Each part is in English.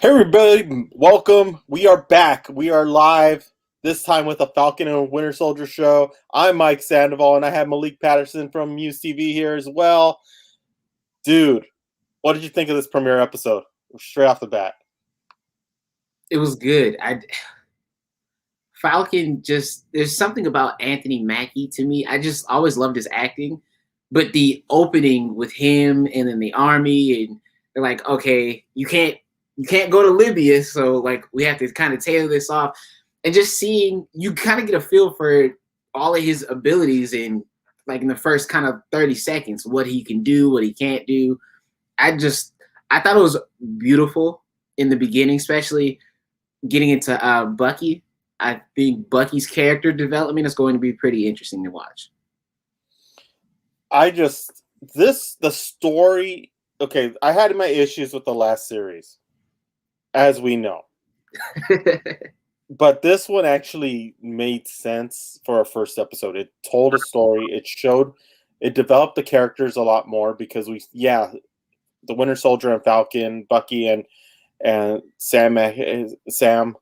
Hey everybody, welcome. We are back. We are live this time with a Falcon and Winter Soldier show. I'm Mike Sandoval and I have Malik Patterson from MUSE TV here as well. Dude, what did you think of this premiere episode? Straight off the bat. It was good. Falcon just there's something about Anthony Mackie to me. I just always loved his acting, but the opening with him and then the army and they're like, okay, you can't go to Libya, so like we have to kind of tailor this off, and just seeing you kind of get a feel for all of his abilities in like in the first kind of 30 seconds, what he can do, what he can't do. I thought it was beautiful in the beginning, especially getting into Bucky. I think Bucky's character development is going to be pretty interesting to watch. The story, okay, I had my issues with the last series, as we know. But this one actually made sense for a first episode. It told a story. It developed the characters a lot more because the Winter Soldier and Falcon, Bucky and Sam,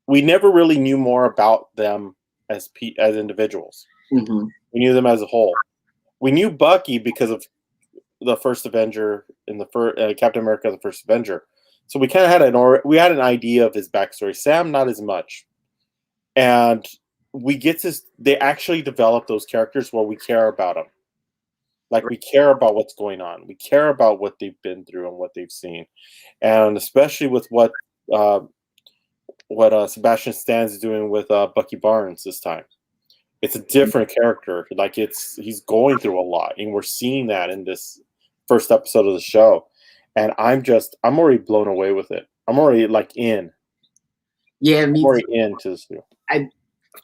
we never really knew more about them as individuals. Mm-hmm. We knew them as a whole. We knew Bucky because of the first Avenger in the first Captain America, the first Avenger. So we kind of had an idea of his backstory. Sam, not as much, and they actually develop those characters where we care about them. Like, we care about what's going on. We care about what they've been through and what they've seen. And especially with what Sebastian Stan is doing with Bucky Barnes this time. It's a different character. Like, he's going through a lot. And we're seeing that in this first episode of the show. And I'm already blown away with it. I'm already, like, in. Yeah, I'm already into this new.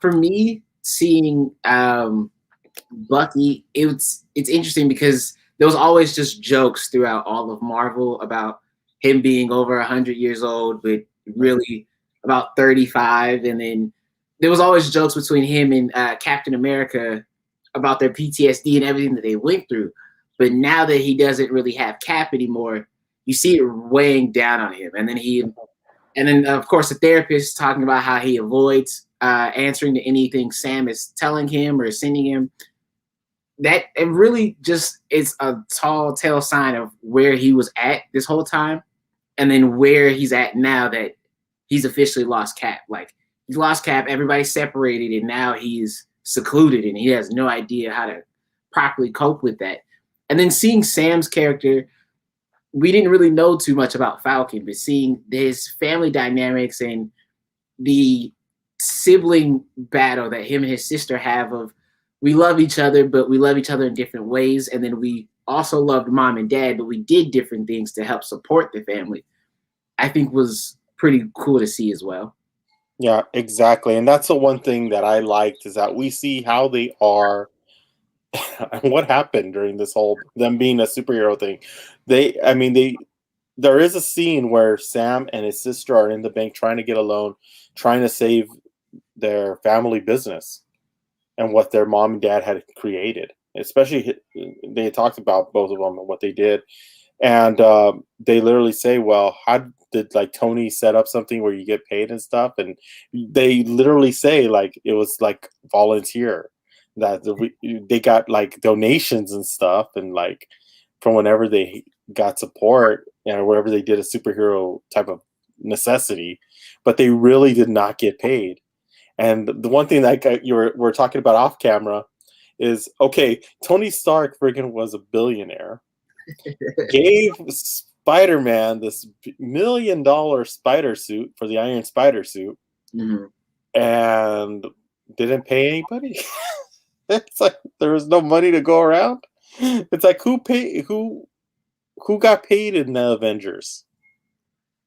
For me, seeing Bucky, it's interesting because there was always just jokes throughout all of Marvel about him being over 100 years old, but really about 35. And then there was always jokes between him and Captain America about their PTSD and everything that they went through. But now that he doesn't really have Cap anymore, you see it weighing down on him. And then of course the therapist talking about how he avoids answering to anything Sam is telling him or sending him. That it really just is a tall tale sign of where he was at this whole time, and then where he's at now that he's officially lost Cap. Like, he's lost Cap, everybody's separated, and now he's secluded and he has no idea how to properly cope with that. And then seeing Sam's character, we didn't really know too much about Falcon, but seeing his family dynamics and the sibling battle that him and his sister have of, we love each other, but we love each other in different ways. And then we also loved mom and dad, but we did different things to help support the family, I think was pretty cool to see as well. Yeah, exactly. And that's the one thing that I liked, is that we see how they are and what happened during this whole them being a superhero thing. There is a scene where Sam and his sister are in the bank trying to get a loan, trying to save their family business and what their mom and dad had created. Especially, they had talked about both of them and what they did. And they literally say, well, how did, like, Tony set up something where you get paid and stuff? And they literally say, like, it was like volunteer, that they got like donations and stuff, and like from whenever they got support and wherever they did a superhero type of necessity, but they really did not get paid. And the one thing that we're talking about off camera is, okay, Tony Stark friggin' was a billionaire, gave Spider-Man this $1 million spider suit for the Iron Spider suit, and didn't pay anybody. It's like there was no money to go around. It's like, who got paid in the Avengers?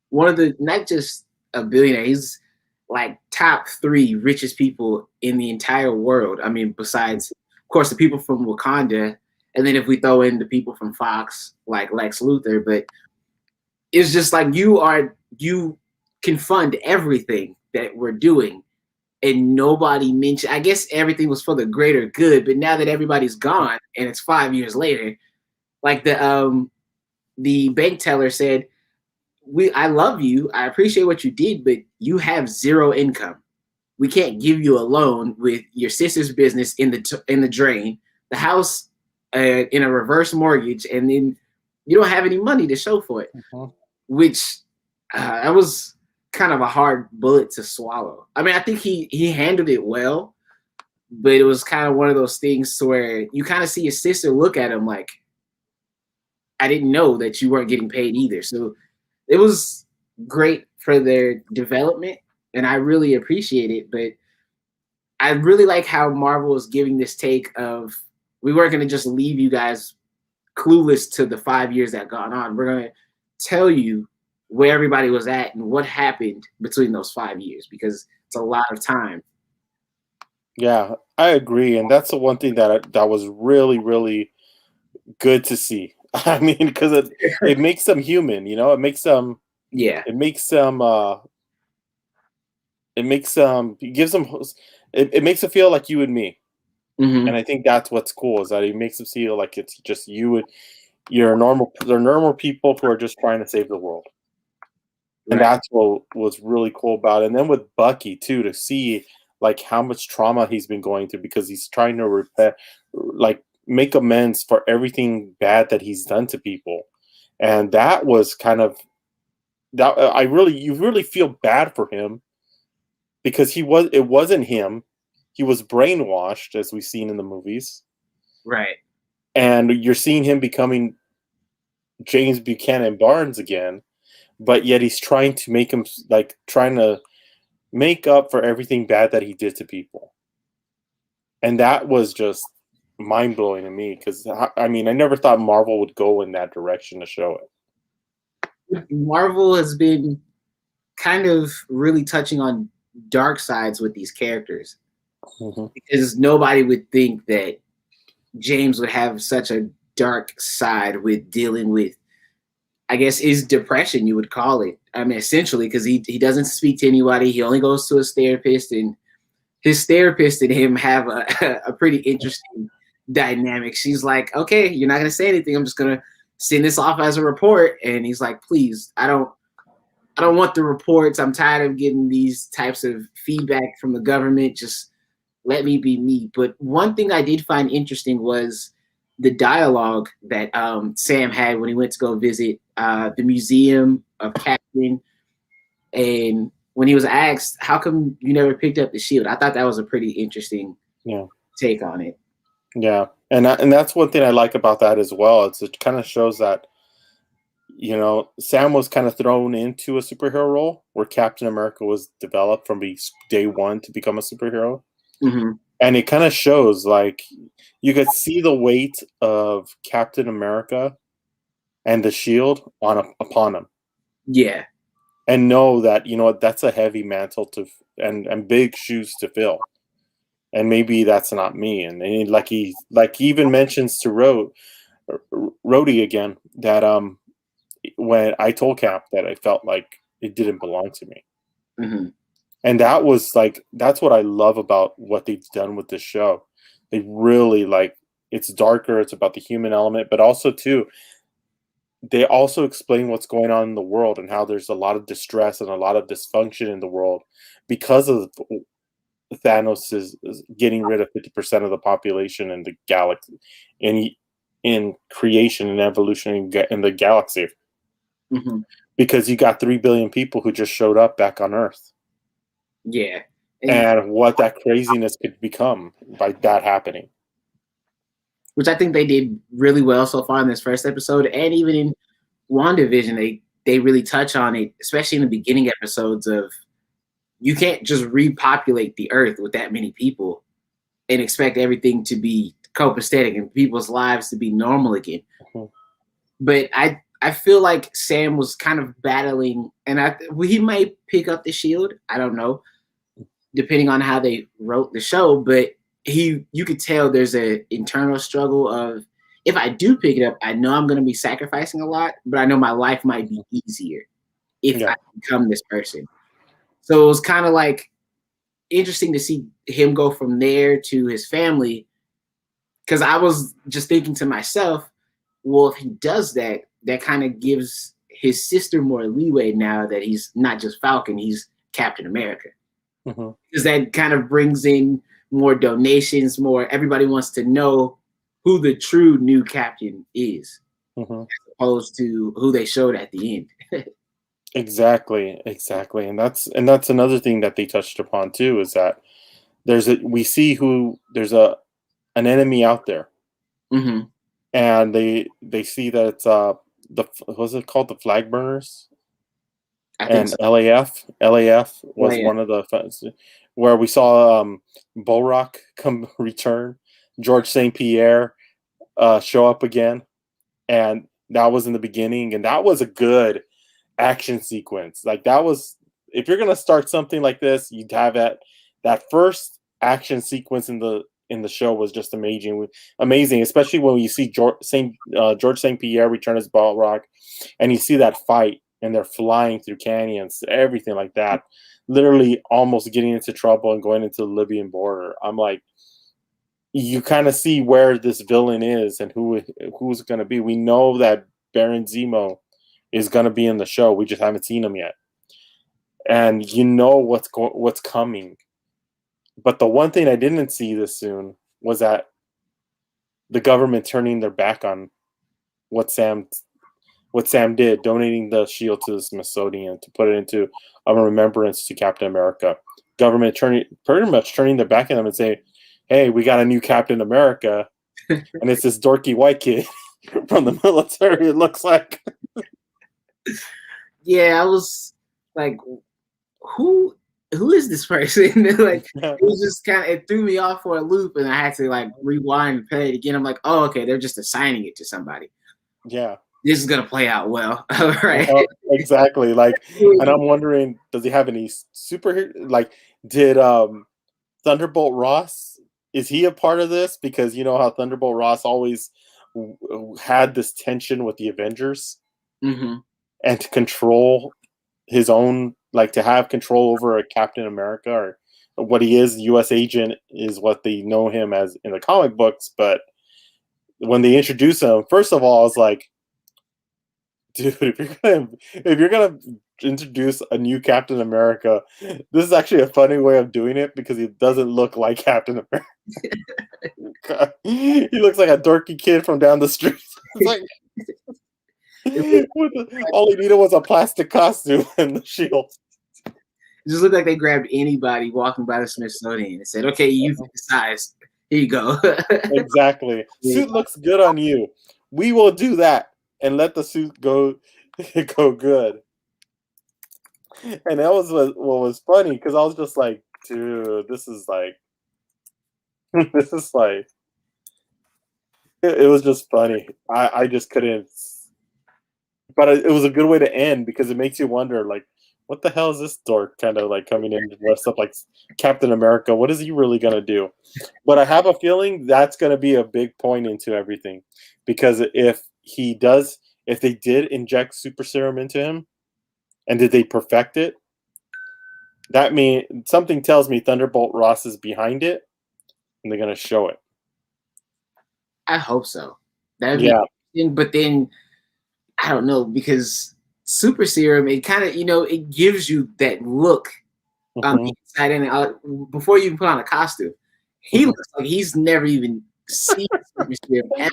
One of the, not just a billionaire, he's like top 3 richest people in the entire world. I mean, besides, of course, the people from Wakanda, and then if we throw in the people from Fox, like Lex Luthor, but it's just like you can fund everything that we're doing. And nobody mentioned, I guess everything was for the greater good, but now that everybody's gone and it's 5 years later, like the bank teller said, I love you. I appreciate what you did, but you have zero income. We can't give you a loan with your sister's business in the drain, the house in a reverse mortgage, and then you don't have any money to show for it. Which that was kind of a hard bullet to swallow. I mean, I think he handled it well, but it was kind of one of those things to where you kind of see his sister look at him like, I didn't know that you weren't getting paid either. So it was great for their development, and I really appreciate it. But I really like how Marvel is giving this take of, we weren't going to just leave you guys clueless to the 5 years that gone on. We're going to tell you where everybody was at and what happened between those 5 years, because it's a lot of time. Yeah, I agree, and that's the one thing that was really, really good to see. I mean, because it makes them human, you know. It makes them, it makes them, it gives them, it makes it feel like you and me. And I think that's what's cool, is that it makes them feel like it's just you and they're normal people who are just trying to save the world. And that's what was really cool about it. And then with Bucky too, to see like how much trauma he's been going through, because he's trying to repair, like make amends for everything bad that he's done to people. And that was kind of that you really feel bad for him, because it wasn't him. He was brainwashed, as we've seen in the movies. Right. And you're seeing him becoming James Buchanan Barnes again, but yet he's trying to make up for everything bad that he did to people. And that was just mind-blowing to me, because I mean, I never thought Marvel would go in that direction to show it. Marvel has been kind of really touching on dark sides with these characters, because nobody would think that James would have such a dark side with dealing with, I guess, his depression, you would call it. I mean, essentially, because he doesn't speak to anybody. He only goes to his therapist, and his therapist and him have a pretty interesting dynamic. She's like, okay, you're not going to say anything. I'm just going to send this off as a report. And he's like, please, I don't want the reports. I'm tired of getting these types of feedback from the government. Just let me be me. But one thing I did find interesting was the dialogue that Sam had when he went to go visit the Museum of Captain, and when he was asked, how come you never picked up the shield? I thought that was a pretty interesting take on it. Yeah, and that's one thing I like about that as well. It kind of shows that, you know, Sam was kind of thrown into a superhero role, where Captain America was developed from day one to become a superhero. And it kind of shows, like, you could see the weight of Captain America and the shield upon him. Yeah. And know that, you know what, that's a heavy mantle and big shoes to fill. And maybe that's not me. And he even mentions to Rhodey again that when I told Cap that I felt like it didn't belong to me. And that's what I love about what they've done with this show. They really, like, it's darker, it's about the human element, but also too, they also explain what's going on in the world and how there's a lot of distress and a lot of dysfunction in the world because of Thanos is getting rid of 50% of the population in the galaxy, in creation and evolution in the galaxy. Because you got 3 billion people who just showed up back on Earth. Yeah. And what that craziness could become by that happening. Which I think they did really well so far in this first episode, and even in WandaVision, they really touch on it, especially in the beginning episodes of, you can't just repopulate the Earth with that many people and expect everything to be copacetic and people's lives to be normal again. But I feel like Sam was kind of battling, and he might pick up the shield. I don't know, depending on how they wrote the show. But you could tell there's an internal struggle of, if I do pick it up, I know I'm going to be sacrificing a lot, but I know my life might be easier if I become this person. So it was kind of like interesting to see him go from there to his family, because I was just thinking to myself, well, if he does that, that kind of gives his sister more leeway now that he's not just Falcon, he's Captain America. Because that kind of brings in more donations, more everybody wants to know who the true new captain is, as opposed to who they showed at the end. Exactly. And that's another thing that they touched upon too, is that we see there's an enemy out there, and they see that it's what's it called, the flag burners, and so. LAF was one of the where we saw Bulrock return, George St. Pierre show up again, and that was in the beginning, and that was a good action sequence. Like, that was, if you're gonna start something like this, you'd have that first action sequence in the show was just amazing, especially when you see George St. Pierre return as Balrog, and you see that fight, and they're flying through canyons, everything like that, literally almost getting into trouble and going into the Libyan border. I'm like, you kind of see where this villain is and who's going to be. We know that Baron Zemo is going to be in the show. We just haven't seen him yet, and you know what's coming. But the one thing I didn't see this soon was that the government turning their back on what Sam did, donating the shield to the Smithsonian to put it into a remembrance to Captain America. Government pretty much turning their back on them and saying, hey, we got a new Captain America, and it's this dorky white kid from the military, it looks like. Yeah, I was like, who is this person? Like, it was just it threw me off for a loop, and I had to like rewind and play it again. I'm like, oh, okay, they're just assigning it to somebody. Yeah. This is gonna play out well. Right. Exactly. Like, and I'm wondering, does he have any superhero? Like, did Thunderbolt Ross, is he a part of this? Because you know how Thunderbolt Ross always had this tension with the Avengers, and to control his own, like to have control over a Captain America, or what he is, U.S. agent is what they know him as in the comic books. But when they introduce him, first of all, I was like, dude, if you're gonna introduce a new Captain America, this is actually a funny way of doing it, because he doesn't look like Captain America. He looks like a dorky kid from down the street. It's like, all he needed was a plastic costume and the shield. It just looked like they grabbed anybody walking by the Smithsonian and said, "Okay, you fit the size. Here you go." Exactly. Suit looks good on you. We will do that and let the suit go good. And that was what was funny, because I was just like, dude, this is like it was just funny. I just couldn't. But it was a good way to end, because it makes you wonder, like, what the hell is this dork kind of like coming in dressed up like Captain America? What is he really going to do? But I have a feeling that's going to be a big point into everything, because if they did inject super serum into him, and did they perfect it, that means something tells me Thunderbolt Ross is behind it, and they're going to show it. I hope so. That'd be interesting, but then I don't know, because super serum, it kind of, it gives you that look on the inside, and before you even put on a costume, he looks like he's never even seen super serum ever,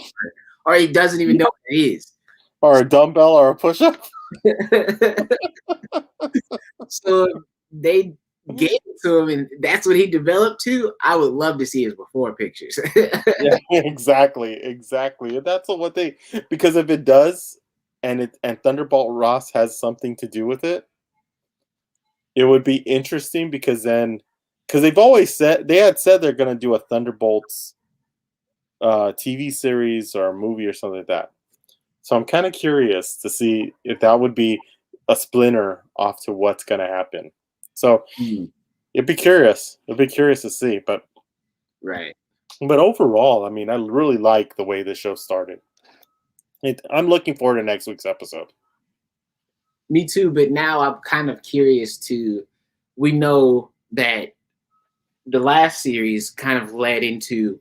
or he doesn't even know what it is, or a dumbbell, or a push-up. So they gave it to him, and that's what he developed to. I would love to see his before pictures. Yeah, exactly. And that's what because if it does, and Thunderbolt Ross has something to do with it, it would be interesting, because they've always said they're going to do a Thunderbolts TV series or a movie or something like that. So I'm kind of curious to see if that would be a splinter off to what's going to happen. So it'd be curious. To see, but right. But overall, I mean, I really like the way the show started. I'm looking forward to next week's episode. Me too, but now I'm kind of curious we know that the last series kind of led into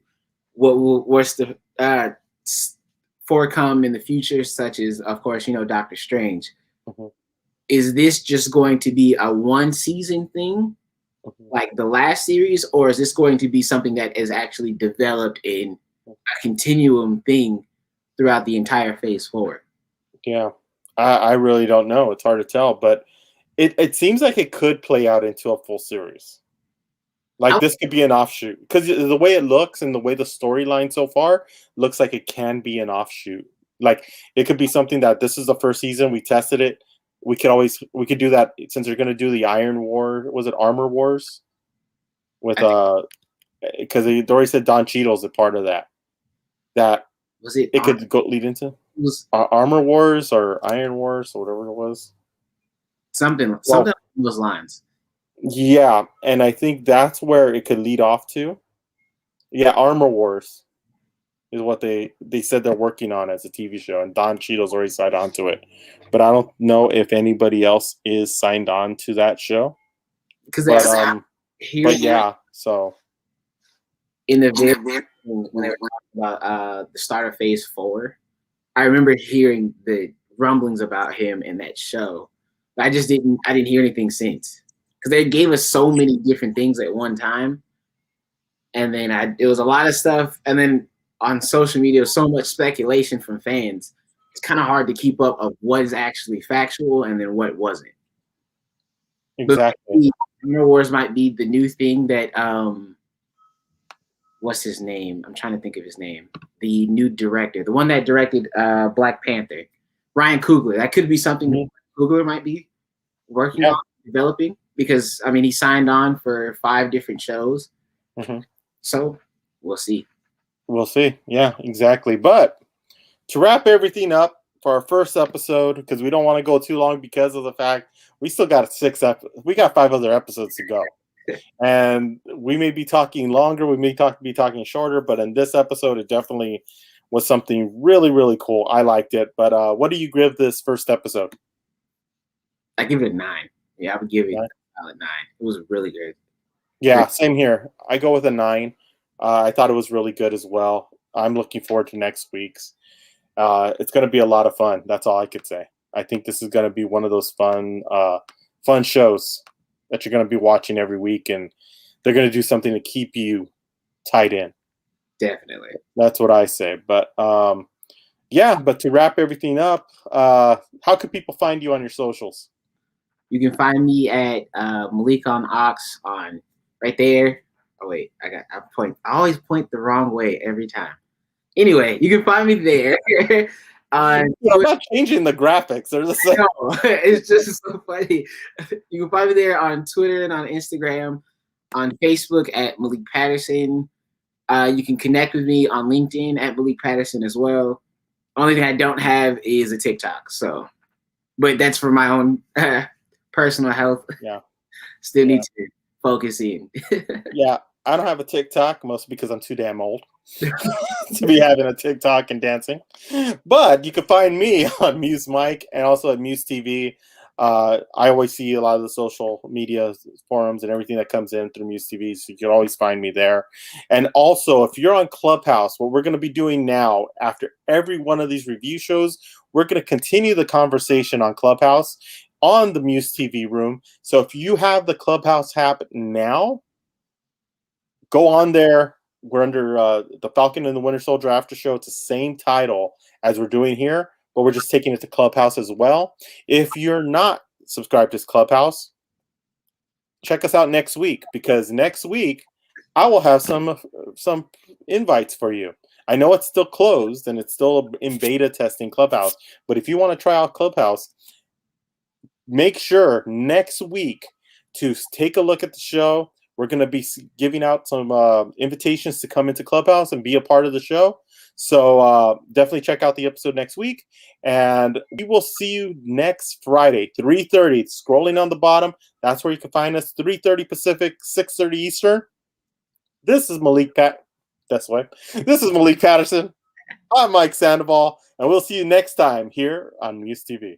what's the forecome in the future, such as, of course, Doctor Strange. Mhm. Is this just going to be a one season thing, Mhm. like the last series, or is this going to be something that is actually developed in a continuum thing throughout the entire phase forward? Yeah, I really don't know. It's hard to tell, but it seems like it could play out into a full series. Like I, this could be an offshoot because the way it looks and the way the storyline so far looks like it can be an offshoot. Like it could be something that this is the first season we tested it. We could do that since they're going to do the Iron War. Was it Armor Wars with I think because they already said Don Cheadle's a part of that. That was it, it could go lead into was Armor Wars or Iron Wars or whatever it was. something Well, along those lines. yeah, and I think that's where it could lead off to. Yeah, Armor Wars is what they said they're working on as a TV show, and Don Cheadle's already signed on to it. But I don't know if anybody else is signed on to that show. Because But here yeah, so in the very when they were talking about the start of Phase 4, I remember hearing the rumblings about him in that show. But I didn't hear anything since because they gave us so many different things at one time, and then it was a lot of stuff, and then on social media, so much speculation from fans. It's kind of hard to keep up of what is actually factual and then what wasn't. But exactly. Star Wars might be the new thing that what's his name? I'm trying to think of his name. The new director, the one that directed Black Panther, Ryan Coogler. That could be something that Coogler might be working on, developing, because I mean he signed on for 5 different shows. Mm-hmm. So we'll see. We'll see. Yeah, exactly. But to wrap everything up for our first episode, because we don't want to go too long because of the fact we still got we got 5 other episodes to go. And we may be talking longer, we may be talking shorter, but in this episode, it definitely was something really, really cool. I liked it. But what do you give this first episode? I give it a 9. Yeah, I would give it a 9. It was really good. Yeah, same here. I go with a 9. I thought it was really good as well. I'm looking forward to next week's. It's going to be a lot of fun. That's all I could say. I think this is going to be one of those fun shows that you're going to be watching every week, and they're going to do something to keep you tied in. Definitely. That's what I say. But yeah, but to wrap everything up, how can people find you on your socials? You can find me at Malik on Ox on right there. Oh wait, I always point the wrong way every time. Anyway, you can find me there. I'm not changing the graphics. They're the same. No, it's just so funny. You can find me there on Twitter and on Instagram, on Facebook at Malik Patterson. You can connect with me on LinkedIn at Malik Patterson as well. Only thing I don't have is a TikTok. So, but that's for my own personal health. Yeah. Still need to focus in. Yeah. I don't have a TikTok, mostly because I'm too damn old to be having a TikTok and dancing. But you can find me on Muse Mike and also at Muse TV. I always see a lot of the social media forums and everything that comes in through Muse TV, so you can always find me there. And also, if you're on Clubhouse, what we're going to be doing now, after every one of these review shows, we're going to continue the conversation on Clubhouse on the Muse TV room. So if you have the Clubhouse app now, go on there. We're under the Falcon and the Winter Soldier After Show. It's the same title as we're doing here, but we're just taking it to Clubhouse as well. If you're not subscribed to Clubhouse, check us out next week, because next week I will have some invites for you. I know it's still closed and it's still in beta testing Clubhouse, but if you want to try out Clubhouse, make sure next week to take a look at the show. We're going to be giving out some invitations to come into Clubhouse and be a part of the show. So definitely check out the episode next week. And we will see you next Friday, 3:30. It's scrolling on the bottom. That's where you can find us, 3:30 Pacific, 6:30 Eastern. This is Malik This is Malik Patterson. I'm Mike Sandoval. And we'll see you next time here on MUSE TV.